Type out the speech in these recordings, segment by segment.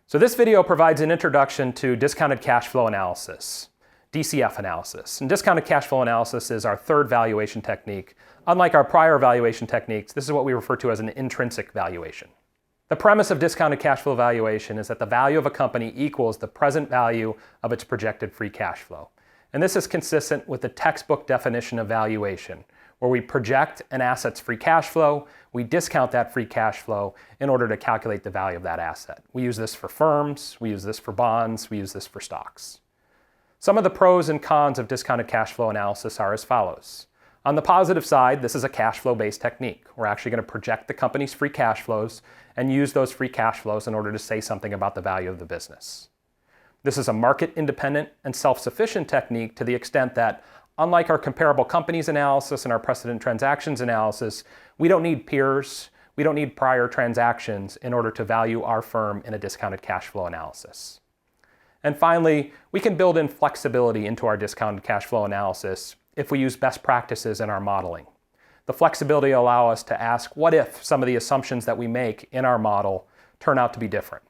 So this video provides an introduction to discounted cash flow analysis, DCF analysis. And discounted cash flow analysis is our third valuation technique. Unlike our prior valuation techniques, this is what we refer to as an intrinsic valuation. The premise of discounted cash flow valuation is that the value of a company equals the present value of its projected free cash flow. And this is consistent with the textbook definition of valuation, where we project an asset's free cash flow, we discount that free cash flow in order to calculate the value of that asset. We use this for firms, we use this for bonds, we use this for stocks. Some of the pros and cons of discounted cash flow analysis are as follows. On the positive side, this is a cash flow-based technique. We're actually going to project the company's free cash flows and use those free cash flows in order to say something about the value of the business. This is a market-independent and self-sufficient technique to the extent that, unlike our comparable companies analysis and our precedent transactions analysis, we don't need peers, we don't need prior transactions in order to value our firm in a discounted cash flow analysis. And finally, we can build in flexibility into our discounted cash flow analysis if we use best practices in our modeling. The flexibility will allow us to ask, what if some of the assumptions that we make in our model turn out to be different?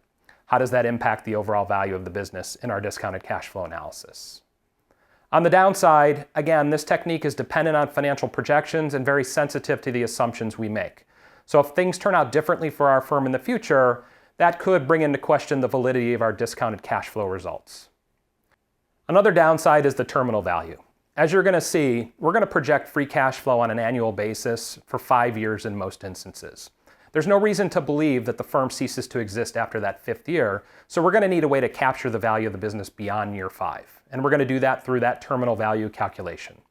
How does that impact the overall value of the business in our discounted cash flow analysis? On the downside, again, this technique is dependent on financial projections and very sensitive to the assumptions we make. So if things turn out differently for our firm in the future, that could bring into question the validity of our discounted cash flow results. Another downside is the terminal value. As you're going to see, we're going to project free cash flow on an annual basis for 5 years in most instances. There's no reason to believe that the firm ceases to exist after that 5th year, so we're going to need a way to capture the value of the business beyond year 5. And we're going to do that through that terminal value calculation.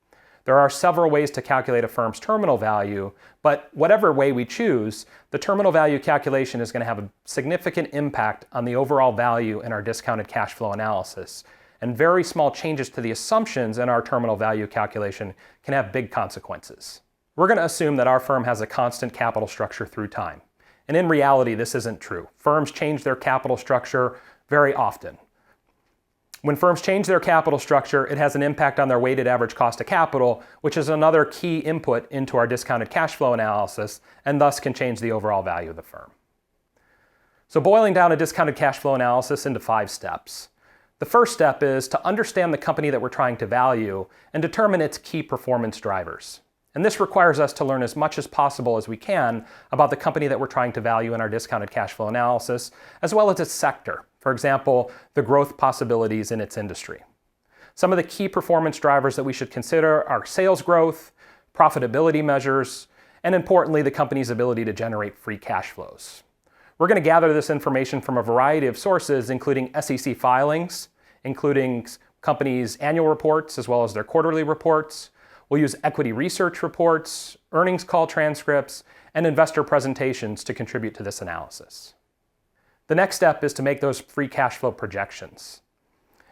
There are several ways to calculate a firm's terminal value, but whatever way we choose, the terminal value calculation is going to have a significant impact on the overall value in our discounted cash flow analysis. And very small changes to the assumptions in our terminal value calculation can have big consequences. We're going to assume that our firm has a constant capital structure through time. And in reality, this isn't true. Firms change their capital structure very often. When firms change their capital structure, it has an impact on their weighted average cost of capital, which is another key input into our discounted cash flow analysis, and thus can change the overall value of the firm. So boiling down a discounted cash flow analysis into 5 steps. The first step is to understand the company that we're trying to value and determine its key performance drivers. And this requires us to learn as much as possible as we can about the company that we're trying to value in our discounted cash flow analysis, as well as its sector. For example, the growth possibilities in its industry. Some of the key performance drivers that we should consider are sales growth, profitability measures, and importantly, the company's ability to generate free cash flows. We're going to gather this information from a variety of sources, including SEC filings, including companies' annual reports, as well as their quarterly reports. We'll use equity research reports, earnings call transcripts, and investor presentations to contribute to this analysis. The next step is to make those free cash flow projections.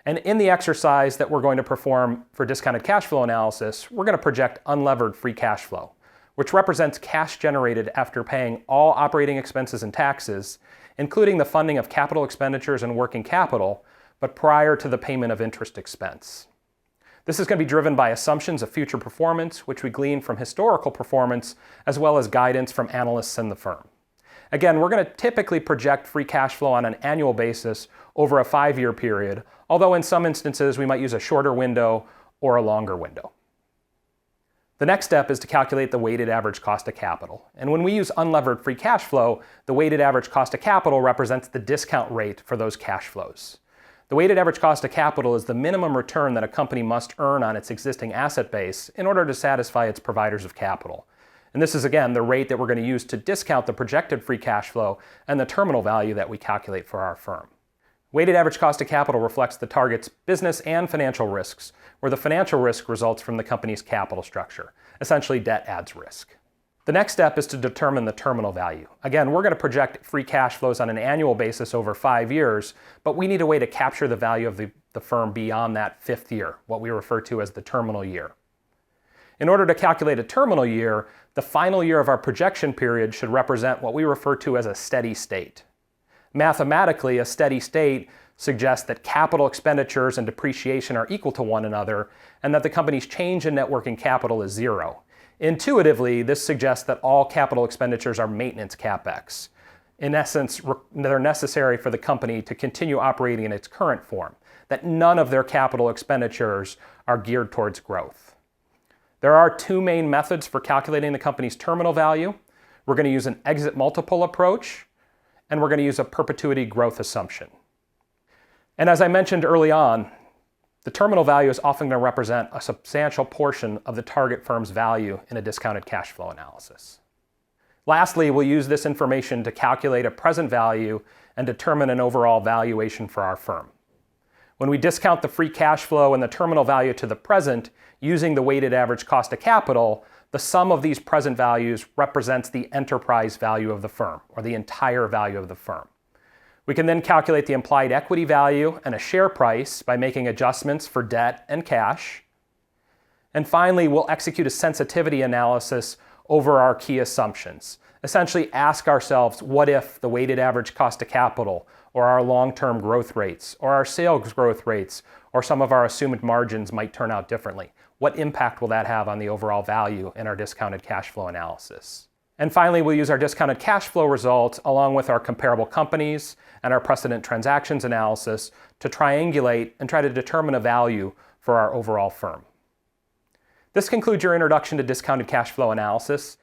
And in the exercise that we're going to perform for discounted cash flow analysis, we're going to project unlevered free cash flow, which represents cash generated after paying all operating expenses and taxes, including the funding of capital expenditures and working capital, but prior to the payment of interest expense. This is going to be driven by assumptions of future performance, which we glean from historical performance, as well as guidance from analysts in the firm. Again, we're going to typically project free cash flow on an annual basis over a 5-year period, although in some instances we might use a shorter window or a longer window. The next step is to calculate the weighted average cost of capital. And when we use unlevered free cash flow, the weighted average cost of capital represents the discount rate for those cash flows. The weighted average cost of capital is the minimum return that a company must earn on its existing asset base in order to satisfy its providers of capital. And this is, again, the rate that we're going to use to discount the projected free cash flow and the terminal value that we calculate for our firm. Weighted average cost of capital reflects the target's business and financial risks, where the financial risk results from the company's capital structure. Essentially, debt adds risk. The next step is to determine the terminal value. Again, we're going to project free cash flows on an annual basis over 5 years, but we need a way to capture the value of the firm beyond that 5th year, what we refer to as the terminal year. In order to calculate a terminal year, the final year of our projection period should represent what we refer to as a steady state. Mathematically, a steady state suggests that capital expenditures and depreciation are equal to one another, and that the company's change in net working capital is 0. Intuitively, this suggests that all capital expenditures are maintenance CapEx. in essence, that are necessary for the company to continue operating in its current form, that none of their capital expenditures are geared towards growth. There are two main methods for calculating the company's terminal value. We're going to use an exit multiple approach, and we're going to use a perpetuity growth assumption. And as I mentioned early on, the terminal value is often going to represent a substantial portion of the target firm's value in a discounted cash flow analysis. Lastly, we'll use this information to calculate a present value and determine an overall valuation for our firm. When we discount the free cash flow and the terminal value to the present using the weighted average cost of capital, the sum of these present values represents the enterprise value of the firm, or the entire value of the firm. We can then calculate the implied equity value and a share price by making adjustments for debt and cash. And finally, we'll execute a sensitivity analysis over our key assumptions. Essentially ask ourselves, what if the weighted average cost of capital, or our long-term growth rates, or our sales growth rates, or some of our assumed margins might turn out differently? What impact will that have on the overall value in our discounted cash flow analysis? And finally, we'll use our discounted cash flow results along with our comparable companies and our precedent transactions analysis to triangulate and try to determine a value for our overall firm. This concludes your introduction to discounted cash flow analysis.